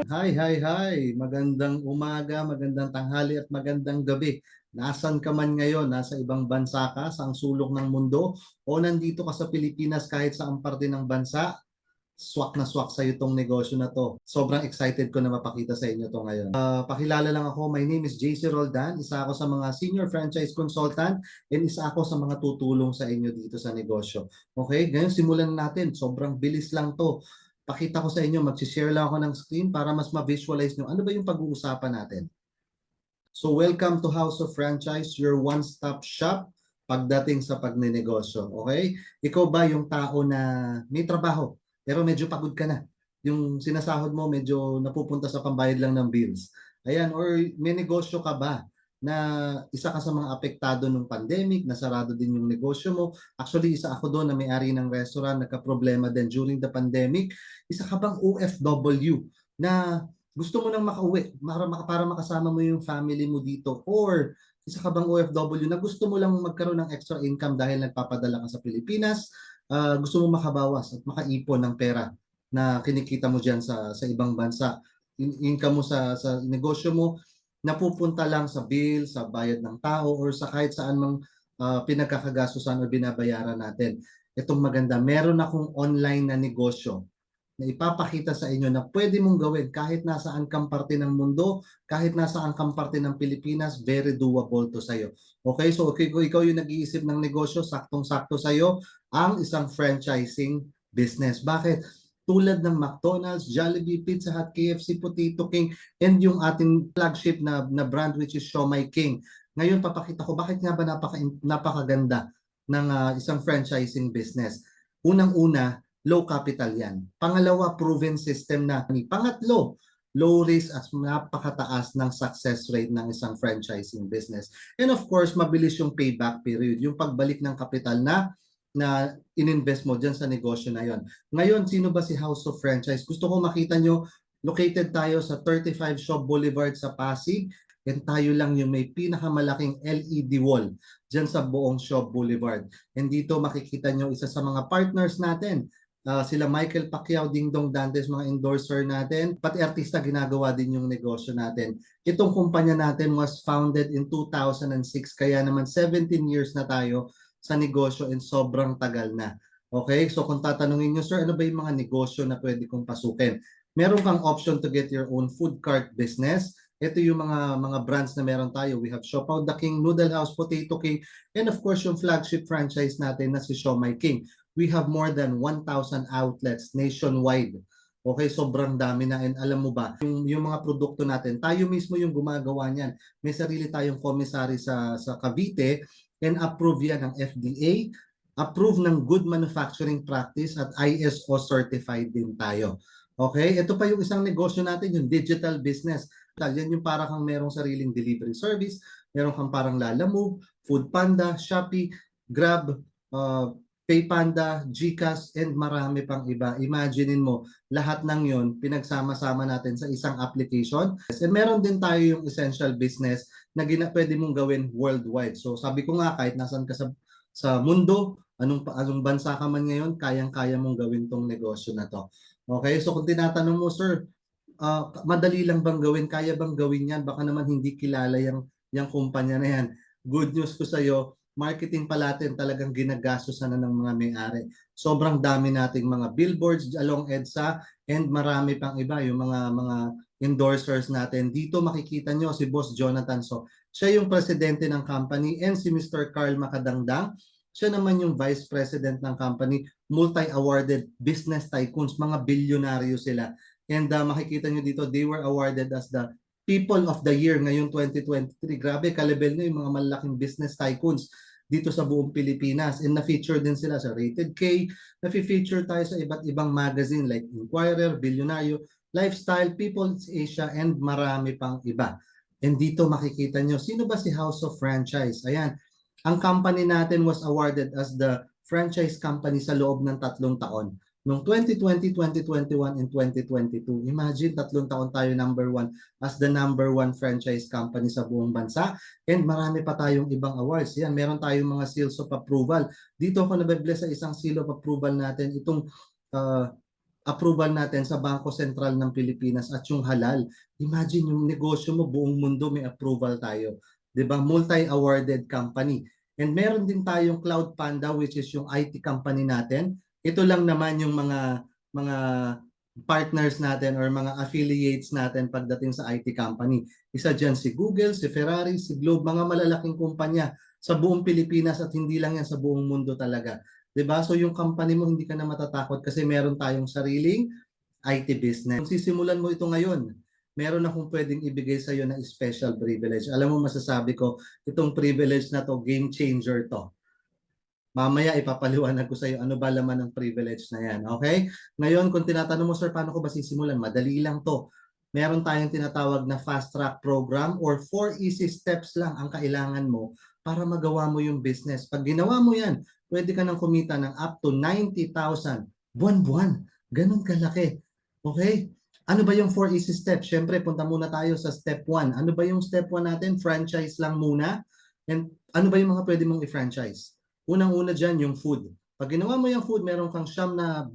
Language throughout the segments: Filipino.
Hi, hi, hi! Magandang umaga, magandang tanghali at magandang gabi. Nasaan ka man ngayon? Nasa ibang bansa ka, sa ang sulok ng mundo? O nandito ka sa Pilipinas kahit sa parte ng bansa? Swak na swak sa itong negosyo na to. Sobrang excited ko na mapakita sa inyo to ngayon. Pakilala lang ako, my name is JC Roldan. Isa ako sa mga senior franchise consultant and isa ako sa mga tutulong sa inyo dito sa negosyo. Okay, ngayon simulan natin. Sobrang bilis lang to. Pakita ko sa inyo, mag-share lang ako ng screen para mas ma-visualize nyo ano ba yung pag-uusapan natin. So welcome to House of Franchise, your one-stop shop pagdating sa pagnenegosyo. Okay? Ikaw ba yung tao na may trabaho pero medyo pagod ka na? Yung sinasahod mo medyo napupunta sa pambayad lang ng bills. Ayan, or may negosyo ka ba na isa ka sa mga apektado ng pandemic, nasarado din yung negosyo mo. Actually, isa ako doon na may-ari ng restaurant, nagka-problema din during the pandemic. Isa ka bang OFW na gusto mo nang makauwi para makasama mo yung family mo dito, or isa ka bang OFW na gusto mo lang magkaroon ng extra income dahil nagpapadala ka sa Pilipinas, gusto mo makabawas at makaipon ng pera na kinikita mo diyan sa ibang bansa. Income mo sa negosyo mo napupunta lang sa bill, sa bayad ng tao, or sa kahit saan mang pinagkakagastusan o binabayaran natin. Itong maganda, meron akong online na negosyo na ipapakita sa inyo na pwede mong gawin kahit nasaan kang parte ng mundo, kahit nasaan kang parte ng Pilipinas, very doable to sa'yo. Okay, so okay, kung ikaw yung nag-iisip ng negosyo, saktong-sakto sa'yo ang isang franchising business. Bakit? Tulad ng McDonald's, Jollibee, Pizza Hut, KFC, Potato King, and yung ating flagship na brand which is Siomai King. Ngayon papakita ko bakit nga ba napakaganda ng isang franchising business. Unang-una, low capital yan. Pangalawa, proven system na. Pangatlo, low risk at napakataas ng success rate ng isang franchising business. And of course, mabilis yung payback period, yung pagbalik ng kapital na ininvest mo dyan sa negosyo na yon. Ngayon, sino ba si House of Franchise? Gusto ko makita nyo, located tayo sa 35 Shop Boulevard sa Pasig, and tayo lang yung may pinakamalaking LED wall dyan sa buong Shop Boulevard. And dito makikita nyo isa sa mga partners natin, sila Michael Pacquiao, Ding Dong Dantes, mga endorser natin, pati artista ginagawa din yung negosyo natin. Itong kumpanya natin was founded in 2006, kaya naman 17 years na tayo sa negosyo and sobrang tagal na. Okay, so kung tatanungin nyo, sir, ano ba yung mga negosyo na pwede kong pasukin? Meron kang option to get your own food cart business. Ito yung mga brands na meron tayo. We have Siopaw the King, Noodle House, Potato King, and of course yung flagship franchise natin na si Siomai King. We have more than 1,000 outlets nationwide. Okay, sobrang dami na, and alam mo ba, yung mga produkto natin, tayo mismo yung gumagawa niyan. May sarili tayong commissary sa Cavite, and approve yan ng FDA, approve ng Good Manufacturing Practice at ISO certified din tayo. Okay, ito pa yung isang negosyo natin, yung digital business. Yan yung para kang merong sariling delivery service, meron kang parang Lalamove, Food Panda, Shopee, Grab, PayPanda, GCash, and marami pang iba. Imaginein mo, lahat ng yon pinagsama-sama natin sa isang application. And meron din tayo yung essential business na pwede mong gawin worldwide. So sabi ko nga, kahit nasan ka sa mundo, anong bansa ka man ngayon, kayang-kaya mong gawin tong negosyo na to. Okay, so kung tinatanong mo, sir, madali lang bang gawin? Kaya bang gawin yan? Baka naman hindi kilala yung kumpanya na yan. Good news ko sa iyo, marketing pa natin talagang ginagastosan na ng mga may-ari. Sobrang dami nating mga billboards along EDSA, and marami pang iba, yung mga endorsers natin. Dito makikita nyo si Boss Jonathan. So, siya yung presidente ng company, and si Mr. Carl Makadangdang, siya naman yung vice president ng company, multi-awarded business tycoons, mga bilyonaryo sila. And makikita nyo dito, they were awarded as the People of the Year ngayong 2023. Grabe, kalibel nyo yung mga malaking business tycoons dito sa buong Pilipinas. And na-feature din sila sa Rated K, na-feature tayo sa iba't ibang magazine like Inquirer, Billionario, Lifestyle, People's Asia, and marami pang iba. And dito makikita nyo, sino ba si House of Franchise? Ayan, ang company natin was awarded as the franchise company sa loob ng 3 taon. Noong 2020, 2021, and 2022. Imagine, 3 taon tayo number 1 as the number 1 franchise company sa buong bansa. And marami pa tayong ibang awards. Yan, meron tayong mga seals of approval. Dito ako nabibless sa isang seal of approval natin. Itong approval natin sa Bangko Sentral ng Pilipinas at yung halal. Imagine yung negosyo mo, buong mundo may approval tayo. 'Di ba? Multi-awarded company. And meron din tayong Cloud Panda which is yung IT company natin. Ito lang naman yung mga partners natin or mga affiliates natin pagdating sa IT company. Isa dyan si Google, si Ferrari, si Globe, mga malalaking kumpanya sa buong Pilipinas at hindi lang yan sa buong mundo talaga. 'Di ba? So yung company mo hindi ka na matatakot kasi meron tayong sariling IT business. Kung sisimulan mo ito ngayon, meron akong pwedeng ibigay sa iyo na special privilege. Alam mo masasabi ko, itong privilege na to, game changer to. Mamaya ipapaliwanag ko sa iyo ano ba laman ng privilege na yan. Okay? Ngayon, kung tinatanong mo, sir, paano ko ba sisimulan? Madali lang to. Meron tayong tinatawag na fast track program or 4 easy steps lang ang kailangan mo para magawa mo yung business. Pag ginawa mo yan, pwede ka nang kumita ng up to 90,000 buwan-buwan. Ganun kalaki. Okay? Ano ba yung 4 easy steps? Siyempre, punta muna tayo sa step 1. Ano ba yung step 1 natin? Franchise lang muna. And ano ba yung mga pwede mong i-franchise? Unang-una dyan, yung food. Pag ginawa mo yung food, meron kang siyam na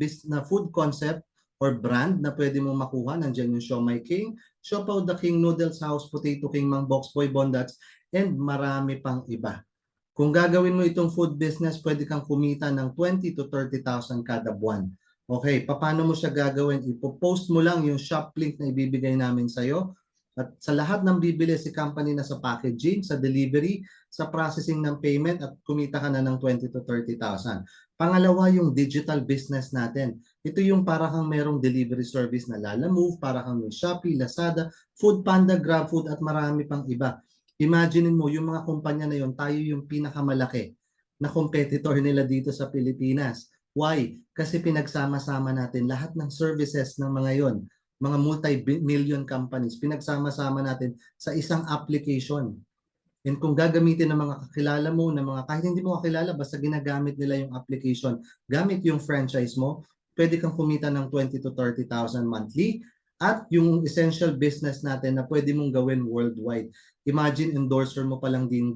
food concept or brand na pwede mong makuha. Nandiyan yung Siomai King, Siopaw the King, Noodles House, Potato King, Mang Box Boy, Bondats, and marami pang iba. Kung gagawin mo itong food business, pwede kang kumita ng 20 to 30,000 kada buwan. Okay, paano mo siya gagawin? Ipo-post mo lang yung shop link na ibibigay namin sa'yo. At sa lahat ng bibili si company na sa packaging, sa delivery, sa processing ng payment at kumita ka na ng 20 to 30,000. Pangalawa, yung digital business natin. Ito yung para kang merong delivery service na Lalamove, para kang may Shopee, Lazada, Foodpanda, GrabFood at marami pang iba. Imagine mo, yung mga kumpanya na yon, tayo yung pinakamalaki na competitor nila dito sa Pilipinas. Why? Kasi pinagsama-sama natin lahat ng services ng mga yon, mga multi-million companies, pinagsama-sama natin sa isang application. And kung gagamitin ng mga kakilala mo, ng mga kahit hindi mo kakilala, basta ginagamit nila yung application, gamit yung franchise mo, pwede kang kumita ng 20 to 30,000 monthly. At yung essential business natin na pwede mong gawin worldwide. Imagine, endorser mo palang Ding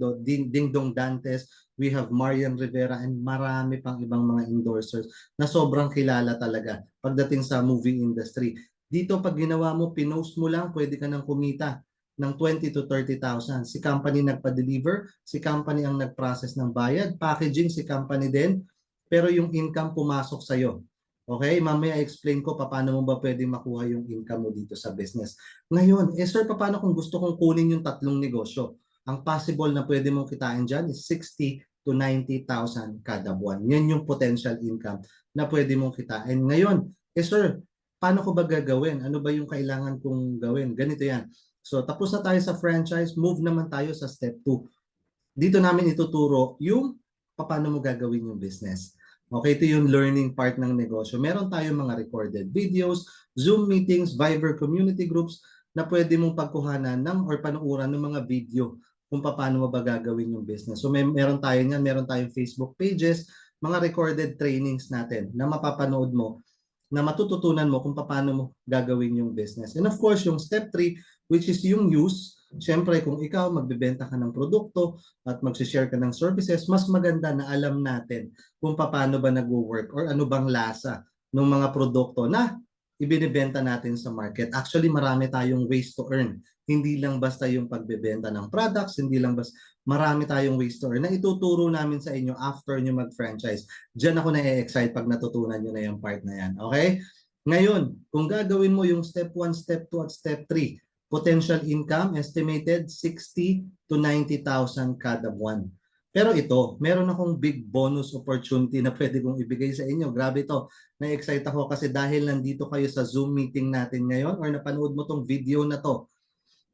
Dong Dantes, we have Marian Rivera, and marami pang ibang mga endorsers na sobrang kilala talaga pagdating sa movie industry. Dito, pag ginawa mo, pinost mo lang, pwede ka nang kumita ng 20 to 30,000. Si company nagpa-deliver, si company ang nag-process ng bayad, packaging si company din, pero yung income pumasok sa'yo. Okay, mamaya explain ko paano mo ba pwedeng makuha yung income mo dito sa business. Ngayon, sir, paano kung gusto kong kunin yung tatlong negosyo? Ang possible na pwede mong kitain dyan is 60 to 90,000 kada buwan. Yan yung potential income na pwede mong kitain. Ngayon, sir, paano ko ba gagawin? Ano ba yung kailangan kong gawin? Ganito yan. So, tapos na tayo sa franchise, move naman tayo sa step 2. Dito namin ituturo yung paano mo gagawin yung business. Okay, ito yung learning part ng negosyo. Meron tayong mga recorded videos, Zoom meetings, Viber community groups na pwede mong pagkuhanan ng or panuuran ng mga video kung paano mo ba gagawin yung business. So meron tayo niyan, meron tayong Facebook pages, mga recorded trainings natin na mapapanood mo na matututunan mo kung paano mo gagawin yung business. And of course, yung step 3, which is yung use. Siyempre, kung ikaw magbebenta ka ng produkto at mag-share ka ng services, mas maganda na alam natin kung paano ba nag-work or ano bang lasa ng mga produkto na ibinibenta natin sa market. Actually, marami tayong ways to earn. Hindi lang basta yung pagbebenta ng products, hindi lang basta marami tayong ways to earn na ituturo namin sa inyo after nyo mag-franchise. Diyan ako na-excite pag natutunan nyo na yung part na yan. Okay? Ngayon, kung gagawin mo yung step 1, step 2, at step 3, potential income estimated 60 to 90,000 kada buwan. Pero ito, meron akong big bonus opportunity na pwede kong ibigay sa inyo. Grabe ito. Na-excite ako kasi dahil nandito kayo sa Zoom meeting natin ngayon or napanood mo tong video na to,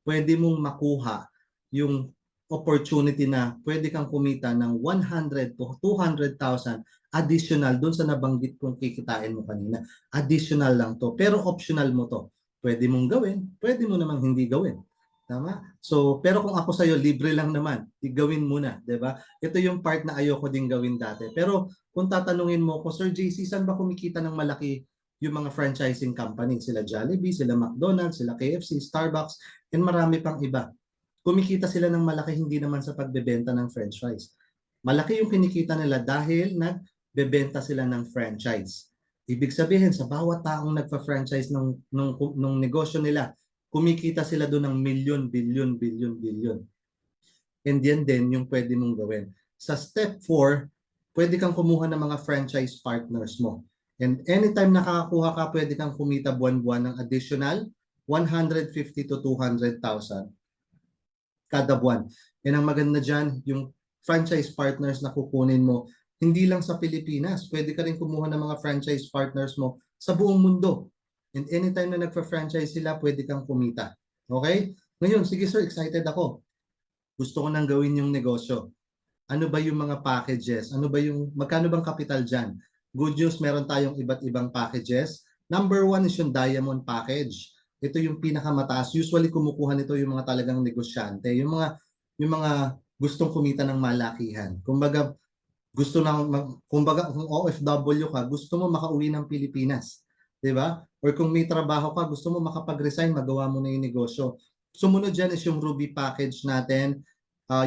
pwede mong makuha yung opportunity na pwede kang kumita ng 100 to 200,000 additional doon sa nabanggit kong kikitain mo kanina. Additional lang to. Pero optional mo to. Pwede mong gawin, pwede mo namang hindi gawin. Tama? So, pero kung ako sa'yo, libre lang naman. Gawin mo na, di ba? Ito yung part na ayoko din gawin dati. Pero kung tatanungin mo ko, Sir JC, saan ba kumikita ng malaki yung mga franchising company? Sila Jollibee, sila McDonald's, sila KFC, Starbucks, and marami pang iba. Kumikita sila ng malaki hindi naman sa pagbebenta ng french fries. Malaki yung kinikita nila dahil nagbebenta sila ng franchise. Ibig sabihin, sa bawat taong nagpa-franchise ng negosyo nila, kumikita sila doon ng milyon, bilyon, bilyon, bilyon. And yan din yung pwede mong gawin. Sa step 4, pwede kang kumuha ng mga franchise partners mo. And anytime nakakakuha ka, pwede kang kumita buwan-buwan ng additional 150 to 200,000 kada buwan. And ang maganda dyan, yung franchise partners na kukunin mo, hindi lang sa Pilipinas, pwede ka rin kumuha ng mga franchise partners mo sa buong mundo. And anytime na nagpa-franchise sila, pwede kang kumita. Okay? Ngayon, sige sir, excited ako. Gusto ko nang gawin yung negosyo. Ano ba yung mga packages? Ano ba yung, magkano bang kapital dyan? Good news, meron tayong iba't ibang packages. Number 1 is yung diamond package. Ito yung pinakamataas. Usually kumukuha nito yung mga talagang negosyante, yung mga gustong kumita ng malakihan. Kumbaga gusto nang kumbaga kung OFW ka, gusto mo makauwi ng Pilipinas, 'di ba? Or kung may trabaho ka, gusto mo makapag-resign, magawa mo na yung negosyo. Sumunod diyan is yung Ruby package natin.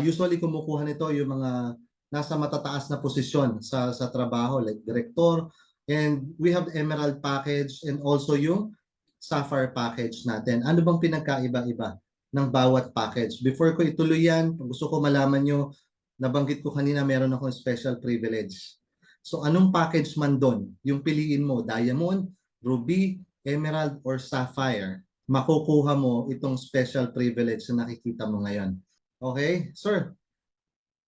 Usually kumukuha nito yung mga nasa matataas na posisyon sa trabaho like director, and we have Emerald package and also yung Sapphire package natin. Ano bang pinagkaiba-iba ng bawat package? Before ko ituloy yan, gusto ko malaman nyo, nabanggit ko kanina meron akong special privilege. So anong package man doon, yung piliin mo, diamond, ruby, emerald, or sapphire, makukuha mo itong special privilege na nakikita mo ngayon. Okay? Sir,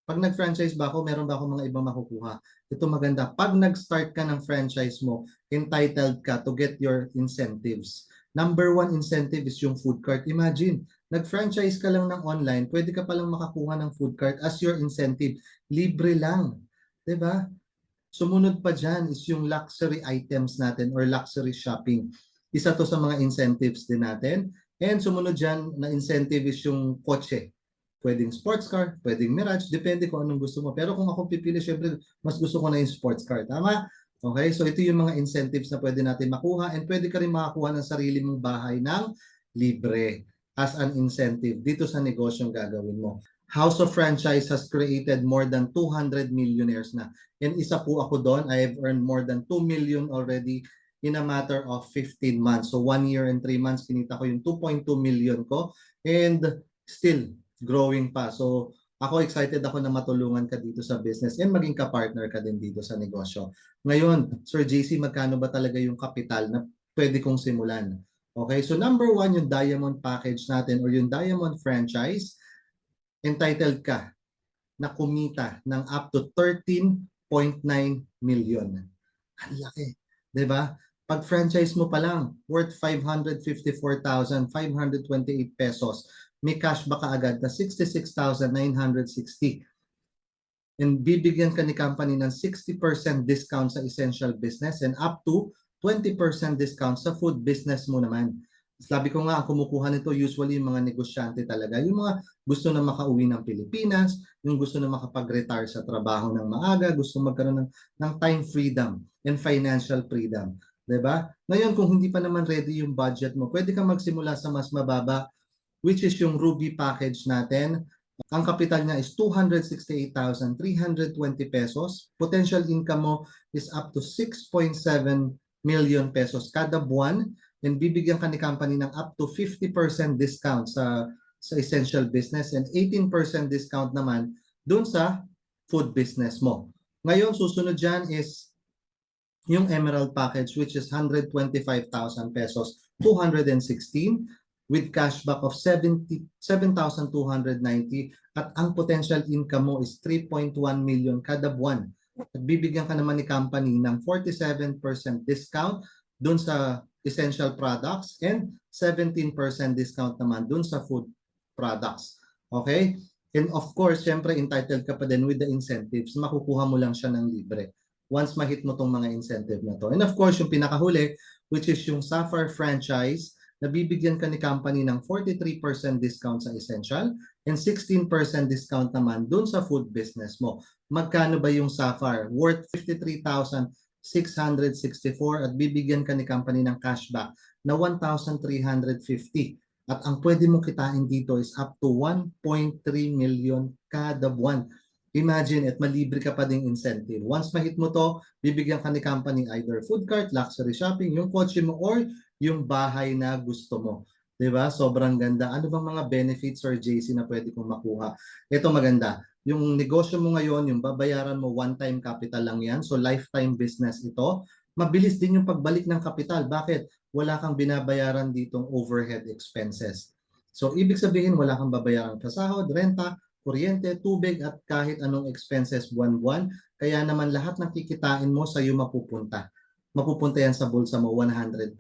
pag nag-franchise ba ako, meron ba ako mga ibang makukuha? Ito maganda. Pag nag-start ka ng franchise mo, entitled ka to get your incentives. Number 1 incentive is yung food cart. Imagine, nag-franchise ka lang ng online, pwede ka palang makakuha ng food cart as your incentive. Libre lang. 'Di ba? Sumunod pa dyan is yung luxury items natin or luxury shopping. Isa to sa mga incentives din natin. And sumunod dyan na incentive is yung kotse. Pwedeng sports car, pwedeng Mirage, depende kung anong gusto mo. Pero kung ako pipili, syempre, mas gusto ko na yung sports car. Tama? Okay, so ito yung mga incentives na pwede natin makuha, and pwede ka rin makakuha ng sarili mong bahay ng libre as an incentive dito sa negosyong gagawin mo. House of Franchise has created more than 200 millionaires na. And isa po ako doon. I have earned more than 2 million already in a matter of 15 months. So 1 year and 3 months, kinita ko yung 2.2 million ko. And still, growing pa. So ako excited ako na matulungan ka dito sa business and maging ka-partner ka din dito sa negosyo. Ngayon, Sir JC, magkano ba talaga yung kapital na pwede kong simulan? Okay, so number 1, yung diamond package natin or yung diamond franchise, entitled ka na kumita ng up to 13.9 million. Ang laki, 'di ba? Pag franchise mo pa lang, worth 554,528 pesos, may cashback ka agad na 66,960. And bibigyan ka ni company ng 60% discount sa essential business and up to 20% discount sa food business mo naman. Sabi ko nga, ang kumukuha nito usually yung mga negosyante talaga. Yung mga gusto na makauwi ng Pilipinas, yung gusto na makapag-retire sa trabaho ng maaga, gusto magkaroon ng time freedom and financial freedom. 'Di ba? Ngayon, kung hindi pa naman ready yung budget mo, pwede kang magsimula sa mas mababa, which is yung Ruby package natin. Ang kapital niya is 268,320 pesos. Potential income mo is up to 6.7 million pesos kada buwan, and bibigyan ka ni company ng up to 50% discount sa essential business and 18% discount naman dun sa food business mo. Ngayon, susunod dyan is yung Emerald package, which is 125,000 pesos, 216 with cashback of 7,290, at ang potential income mo is 3.1 million kada buwan. At bibigyan ka naman ni company ng 47% discount dun sa essential products and 17% discount naman dun sa food products. Okay? And of course, syempre entitled ka pa din with the incentives. Makukuha mo lang siya ng libre once ma-hit mo tong mga incentive na to. And of course, yung pinakahuli, which is yung Sapphire franchise, nabibigyan ka ni company ng 43% discount sa essential and 16% discount naman dun sa food business mo. Magkano ba yung Sapphire? Worth 53,664 at bibigyan ka ni company ng cashback na 1,350. At ang pwede mo kitain dito is up to 1.3 million kada buwan. Imagine at malibre ka pa ding incentive. Once ma-hit mo to, bibigyan ka ni company either food cart, luxury shopping, yung kotse mo or yung bahay na gusto mo. 'Di ba? Sobrang ganda. Ano bang mga benefits or JC na pwede kong makuha? Ito maganda. Yung negosyo mo ngayon, yung babayaran mo one-time capital lang yan. So lifetime business ito. Mabilis din yung pagbalik ng kapital. Bakit? Wala kang binabayaran ditong overhead expenses. So ibig sabihin wala kang babayaran sa sahod, renta, kuryente, tubig at kahit anong expenses buwan-buwan. Kaya naman lahat ng kikitain mo sa iyo mapupunta. Mapupunta yan sa bulsa mo 100%.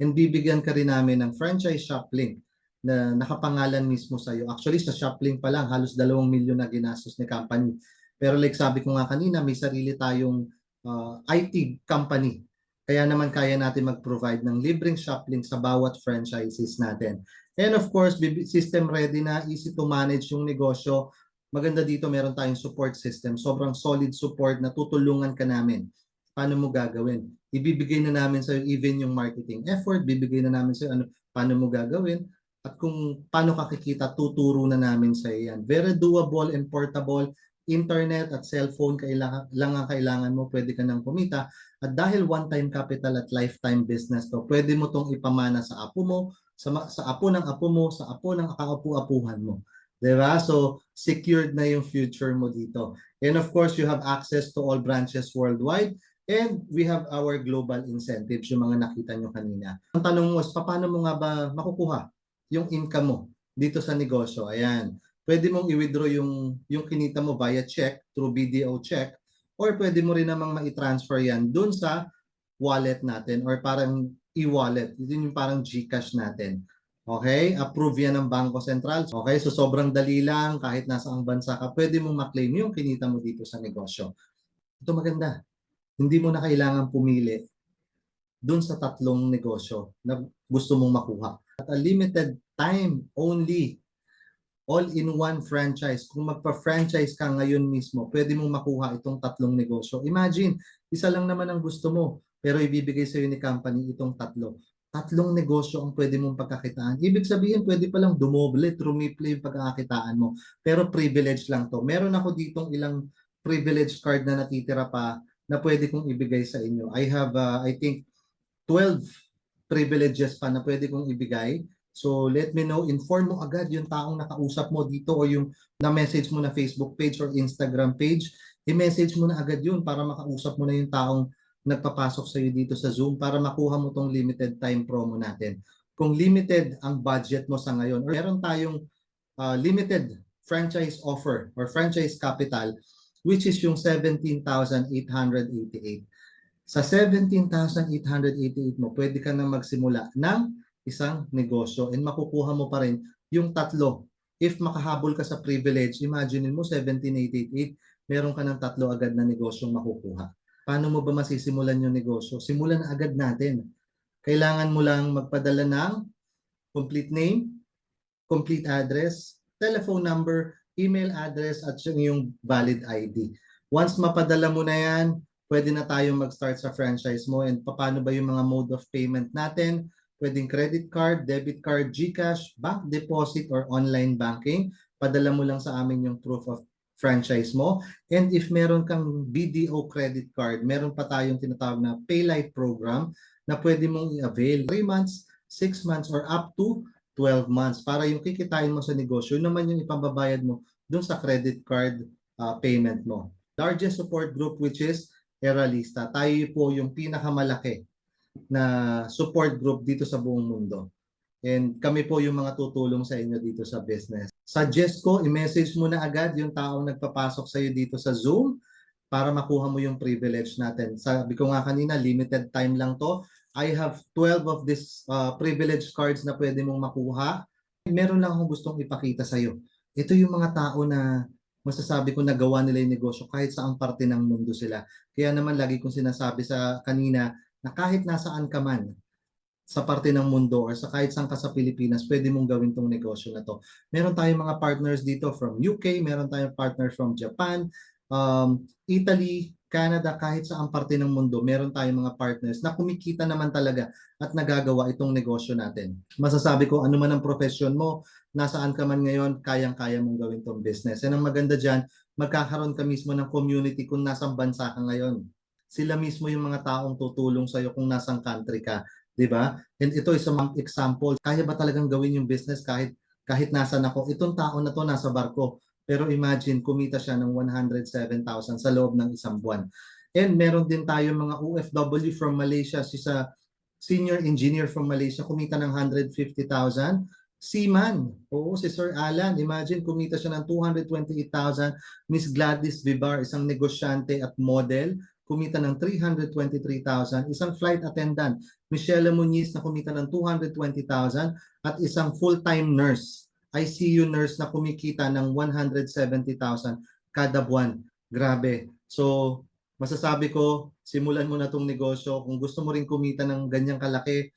And bibigyan ka rin namin ng franchise shop link na nakapangalan mismo sa iyo. Actually, sa shop link pa lang, halos 2 milyon na ginastos ni company. Pero like sabi ko nga kanina, may sarili tayong IT company. Kaya naman kaya natin mag-provide ng libreng shop link sa bawat franchises natin. And of course, system ready na, easy to manage yung negosyo. Maganda dito, meron tayong support system. Sobrang solid support na tutulungan ka namin. Paano mo gagawin? Ibibigay na namin sa iyo even yung marketing effort, bibigay na namin sa iyo ano, paano mo gagawin, at kung paano ka kikita, tuturo na namin sa iyo yan. Very doable and portable. Internet at cellphone lang ang kailangan mo, pwede ka nang kumita. At dahil one-time capital at lifetime business to, pwede mo tong ipamana sa apo mo, sa apo ng apo mo, sa apo ng kaapu-apuhan mo. Diba? So, secured na yung future mo dito. And of course, you have access to all branches worldwide. And we have our global incentives, yung mga nakita nyo kanina. Ang tanong mo is, paano mo nga ba makukuha yung income mo dito sa negosyo? Ayan. Pwede mong i-withdraw yung kinita mo via check, through BDO check, or pwede mo rin namang ma-transfer yan dun sa wallet natin or parang e-wallet. Yun yung parang GCash natin. Okay? Approve yan ng Bangko Sentral. Okay? So sobrang dali lang. Kahit nasa ang bansa ka, pwede mong maklaim yung kinita mo dito sa negosyo. Ito maganda. Hindi mo na kailangan pumili dun sa tatlong negosyo na gusto mong makuha. At a limited time only, all-in-one franchise. Kung magpa-franchise ka ngayon mismo, pwede mong makuha itong tatlong negosyo. Imagine, isa lang naman ang gusto mo, pero ibibigay sa iyo ni company itong tatlo. Tatlong negosyo ang pwede mong pagkakitaan. Ibig sabihin, pwede palang dumoble, trumiple yung pagkakakitaan mo. Pero privilege lang to. Meron ako ditong ilang privilege card na natitira pa na pwede kong ibigay sa inyo. I have, I think, 12 privileges pa na pwede kong ibigay. So let me know, inform mo agad yung taong nakausap mo dito o yung na-message mo na Facebook page or Instagram page. I-message mo na agad yun para makausap mo na yung taong nagpapasok sa iyo dito sa Zoom para makuha mo tong limited time promo natin. Kung limited ang budget mo sa ngayon, or meron tayong limited franchise offer or franchise capital, which is yung 17,888. Sa 17,888 mo, pwede ka na magsimula ng isang negosyo and makukuha mo pa rin yung tatlo. If makahabol ka sa privilege, imagine mo 17,888, meron ka ng tatlo agad na negosyong makukuha. Paano mo ba masisimulan yung negosyo? Simulan na agad natin. Kailangan mo lang magpadala ng complete name, complete address, telephone number, email address at yung valid ID. Once mapadala mo na yan, pwede na tayong mag-start sa franchise mo. And paano ba yung mga mode of payment natin? Pwedeng credit card, debit card, GCash, bank deposit, or online banking. Padala mo lang sa amin yung proof of franchise mo. And if meron kang BDO credit card, meron pa tayong tinatawag na PayLife program na pwede mong i-avail 3 months, 6 months, or up to 12 months para yung kikitain mo sa negosyo naman yung ipababayad mo dun sa credit card payment mo. Largest support group which is Eralista. Tayo po yung pinakamalaki na support group dito sa buong mundo. And kami po yung mga tutulong sa inyo dito sa business. Suggest ko, i-message mo na agad yung taong nagpapasok sa iyo dito sa Zoom para makuha mo yung privilege natin. Sabi ko nga kanina, limited time lang to. I have 12 of these privilege cards na pwede mong makuha. Meron lang akong gustong ipakita sa iyo. Ito yung mga tao na masasabi ko nagawa nila yung negosyo kahit saang parte ng mundo sila. Kaya naman lagi kong sinasabi sa kanina na kahit nasaan ka man sa parte ng mundo or sa kahit saan ka sa Pilipinas, pwede mong gawin tong negosyo na to. Meron tayong mga partners dito from UK, meron tayong partners from Japan, Italy, Canada, kahit saang parte ng mundo, meron tayong mga partners na kumikita naman talaga at nagagawa itong negosyo natin. Masasabi ko, ano man ang profession mo, nasaan ka man ngayon, kayang-kaya mong gawin tong business. And ang maganda dyan, magkakaroon ka mismo ng community kung nasang bansa ka ngayon. Sila mismo yung mga taong tutulong sa'yo kung nasang country ka. Di ba? And ito is a example. Kaya ba talagang gawin yung business kahit nasan ako? Itong tao na to nasa barko. Pero imagine, kumita siya ng 107,000 sa loob ng isang buwan. And meron din tayo mga OFW from Malaysia. Si sa senior engineer from Malaysia, kumita ng 150,000. Seaman, oo, si Sir Alan, imagine kumita siya ng 228,000. Miss Gladys Vivar, isang negosyante at model, kumita ng 323,000. Isang flight attendant, Michelle Muniz, na kumita ng 220,000. At isang full-time nurse, ICU nurse, na kumikita ng 170,000 kada buwan. Grabe. So, masasabi ko, simulan mo na itong negosyo. Kung gusto mo rin kumita ng ganyang kalaki,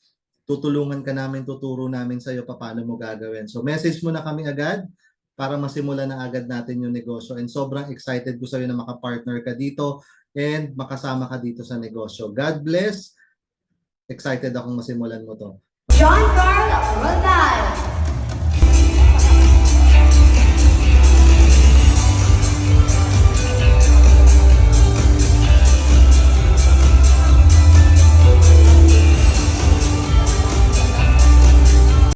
tutulungan ka namin, tuturo namin sa iyo paano mo gagawin. So message mo na kami agad para masimulan na agad natin yung negosyo. And sobrang excited ko sa iyo na makapartner ka dito and makasama ka dito sa negosyo. God bless. Excited akong masimulan mo to. John Carl Rodan.